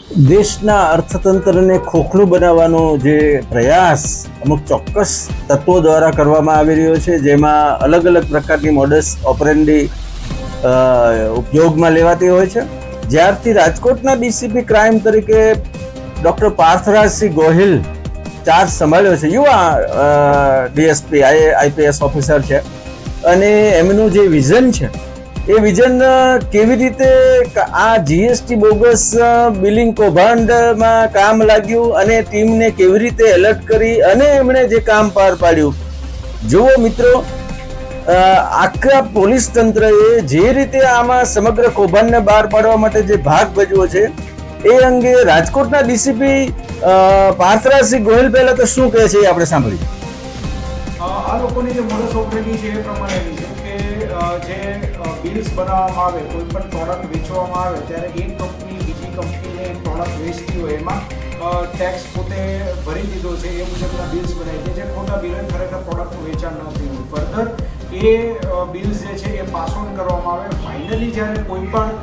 દેશના અર્થતંત્રને ખોખલું બનાવવાનો જે પ્રયાસ અમુક ચોક્કસ તત્વો દ્વારા કરવામાં આવી રહ્યો છે, જેમાં અલગ અલગ પ્રકારની મોડસ ઓપરેન્ડી ઉપયોગમાં લેવાતી હોય છે. જ્યારથી રાજકોટના ડીસીપી ક્રાઇમ તરીકે ડૉક્ટર પાર્થરાજસિંહ ગોહિલ ચાર્જ સંભાળ્યો છે, યુવા ડીએસપી આઈપીએસ ઓફિસર છે, અને એમનું જે વિઝન છે એ વિઝન કેવી રીતે આ જીએસટી બોગસ બિલિંગ કૌભાંડમાં કામ લાગ્યું અને ટીમને કેવી રીતે એલર્ટ કરી અને એમણે જે કામ પાર પાડ્યું. જુઓ મિત્રો, આખા પોલીસ તંત્રએ જે રીતે આમાં સમગ્ર કૌભાંડને બહાર પાડવા માટે જે ભાગ ભજવ્યો છે એ અંગે રાજકોટના ડીસીપી પાર્થરાજસિંહ ગોહિલ પહેલા તો શું કહે છે એ આપણે સાંભળીએ. આ લોકોની જે મોડસ ઓપરેન્ડી છે એ પ્રમાણેની છે કે જે બિલ્સ બનાવવામાં આવે, કોઈ પણ પ્રોડક્ટ વેચવામાં આવે ત્યારે એક કંપની બીજી કંપનીને પ્રોડક્ટ વેચતી હોય એમાં ટેક્સ પોતે ભરી દીધો છે એ મુજબના બિલ્સ બનાવી દે છે. ખોટા બિલ ખરેખર પ્રોડક્ટનું વેચાણ ન થયું હોય. ફર્ધર એ બિલ્સ જે છે એ પાસ ઓન કરવામાં આવે. ફાઇનલી જ્યારે કોઈ પણ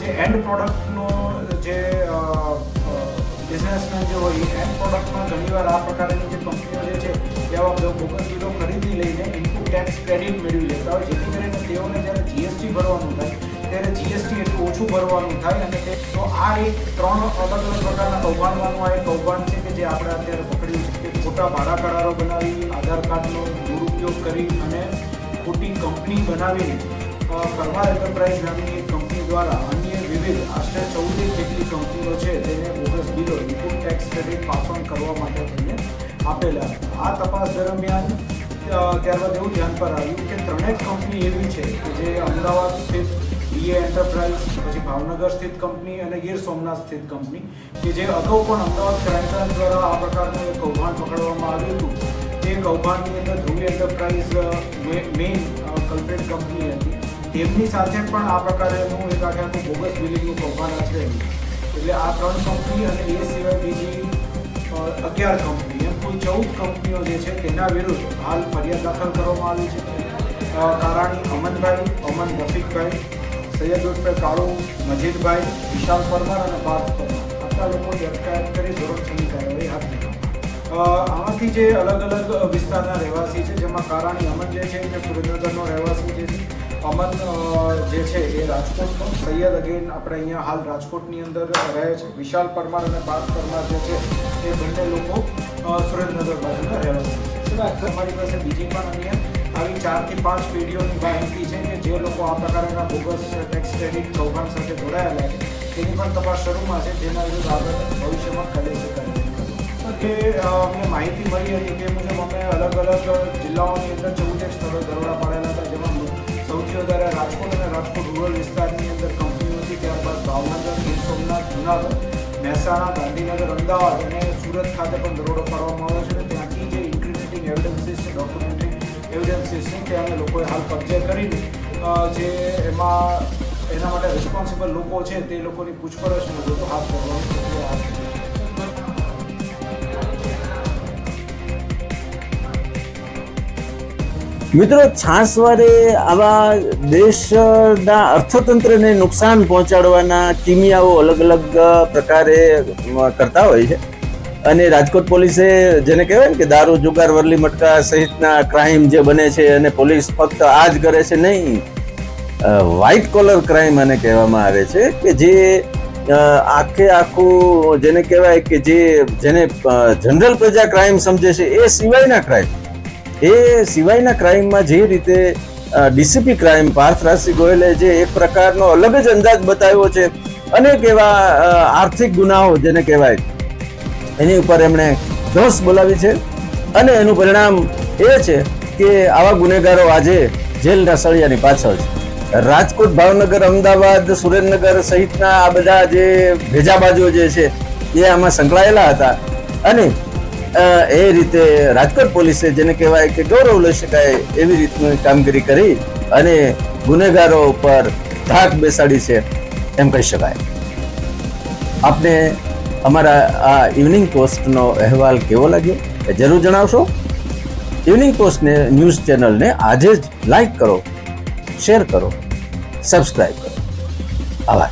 જે એન્ડ પ્રોડક્ટનો જે બિઝનેસમેન જે હોય એન્ડ પ્રોડક્ટમાં ઘણીવાર આ પ્રકારની જે કંપનીઓ જે છે એવા બોગસ બિલો ખરીદી લઈને ઇનપુટ ટેક્સ ક્રેડિટ મેળવી લેતા હોય, જેથી કરીને તેઓને જ્યારે જીએસટી ભરવાનું થાય ત્યારે જીએસટી એટલું ઓછું ભરવાનું થાય. અને તો આ એક 3 અલગ અલગ પ્રકારના કૌભાંડવાનું આ એક કૌભાંડ છે કે જે આપણે અત્યારે પકડ્યું છે કે ખોટા ભાડા કરારો બનાવી, આધાર કાર્ડનો દુરુપયોગ કરી અને ખોટી કંપની બનાવીને પરમાર એન્ટરપ્રાઇઝ નામની એક કંપની દ્વારા અન્ય વિવિધ આશરે 14 જેટલી કંપનીઓ છે તેને bogus below input tax credit pass on કરવા માટે થઈને આપેલા. આ તપાસ દરમિયાન ત્યારબાદ એવું ધ્યાન પર આવ્યું કે 3 કંપની એવી છે કે જે અમદાવાદ સ્થિત બીએ એન્ટરપ્રાઇઝ, પછી ભાવનગર સ્થિત કંપની અને ગીર સોમનાથ સ્થિત કંપની કે જે અગાઉ પણ અમદાવાદ ક્રાઇમ બ્રાન્ચ દ્વારા આ પ્રકારનું એક કૌભાંડ પકડવામાં આવ્યું હતું. તે કૌભાંડની અંદર ધ્રુવી એન્ટરપ્રાઇઝ મેઇન કલ્પ્રેટ કંપની હતી. તેમની સાથે પણ આ પ્રકારનું એક આખું બોગસ બિલિંગનું કૌભાંડ આચરેલું. એટલે આ 3 કંપની અને એ સિવાય બીજી 11 કંપની એમ કુલ 14 કંપનીઓ જે છે તેના વિરુદ્ધ હાલ ફરિયાદ દાખલ કરવામાં આવી છે. કારાણી અમનભાઈ, અમન રફીકભાઈ, સૈયદ ઉર્ફે કાળુ, મજીદભાઈ, વિશાલ પરમાર અને પાર્થ પરમાર આટલા લોકોની અટકાયત કરી ધોરણસરની કાર્યવાહી હાથ ધરી. આમાંથી જે અલગ અલગ વિસ્તારના રહેવાસી છે, જેમાં કારાણી અમન જે છે તે સુરેન્દ્રનગરનો રહેવાસી છે, અમન જે છે એ રાજકોટનો, સૈયદ અગેન આપણે અહીંયા હાલ રાજકોટની અંદર રહે છે, વિશાલ પરમાર અને પાર્થ પરમાર જે છે એ બંને લોકો સુરેન્દ્રનગર બાજુના રહેવાસી છે. તમારી પાસે બીજી પણ અહીંયા આવી 4 થી 5 પેઢીઓની માહિતી છે કે જે લોકો આ પ્રકારના બોગસ ટેક્સ ક્રેડિટ કૌભાંડ સાથે જોડાયેલા છે, તેની પણ તપાસ શરૂમાં છે, જેના વિરુદ્ધ આગળ ભવિષ્યમાં કાયદેસર કાર્યવાહી કે અમને માહિતી મળી હતી તે મુજબ અમે અલગ અલગ જિલ્લાઓની અંદર 14 સ્થળો દરોડા પાડેલા હતા, જેમાં સૌથી વધારે રાજકોટ અને રાજકોટ રૂરલ વિસ્તારની અંદર કંપનીઓ હતી. ત્યારબાદ ભાવનગર, ગીર સોમનાથ, જુનાગઢ, મહેસાણા, ગાંધીનગર, અમદાવાદ અને સુરત ખાતે પણ દરોડો પાડવામાં આવ્યો છે. અને ત્યાંથી જે ઇન્ક્રિમિનેટિંગ એવિડન્સીસ છે, ડોક્યુમેન્ટરી એવિડન્સીસ છે, તે અમે લોકોએ હાલ કબજે કરીને જે એમાં એના માટે રિસ્પોન્સિબલ લોકો છે તે લોકોની પૂછપરછ બધું હાથ ધરવાની પ્રક્રિયા હાથ ધરી. મિત્રો, છાસવારે આવા દેશના અર્થતંત્રને નુકસાન પહોંચાડવાના કિમિયાઓ અલગ અલગ પ્રકારે કરતા હોય છે, અને રાજકોટ પોલીસે જેને કહેવાય ને કે દારૂ, જુગાર, વરલી મટકા સહિતના ક્રાઇમ જે બને છે, અને પોલીસ ફક્ત આ જ કરે છે નહીં, વ્હાઇટ કોલર ક્રાઇમ આને કહેવામાં આવે છે કે જે આખું જેને કહેવાય કે જેને જનરલ પ્રજા ક્રાઇમ સમજે છે એ સિવાયના ક્રાઇમમાં જે રીતે ડીસીપી ક્રાઇમ પાર્થરાજસિંહ ગોહિલે જે એક પ્રકારનો અલગ જ અંદાજ બતાવ્યો છે, અનેક એવા આર્થિક ગુનાઓ જેને કહેવાય એની ઉપર એમણે ધોષ બોલાવી છે, અને એનું પરિણામ એ છે કે આવા ગુનેગારો આજે જેલના સળિયાની પાછળ છે. રાજકોટ, ભાવનગર, અમદાવાદ, સુરેન્દ્રનગર સહિતના આ બધા જે ભેજાબાજો જે છે એ આમાં સંકળાયેલા હતા, અને એ રીતે રાજકોટ પોલીસે જેને કહેવાય કે ગૌરવ લઈ શકાય એવી રીતની કામગીરી કરી અને ગુનેગારો ઉપર ધાક બેસાડી છે એમ કહી શકાય. આપને અમારા આ ઇવનિંગ પોસ્ટનો અહેવાલ કેવો લાગ્યો એ જરૂર જણાવશો. ઇવનિંગ પોસ્ટને ન્યૂઝ ચેનલને આજે જ લાઈક કરો, શેર કરો, સબસ્ક્રાઈબ કરો. આભાર.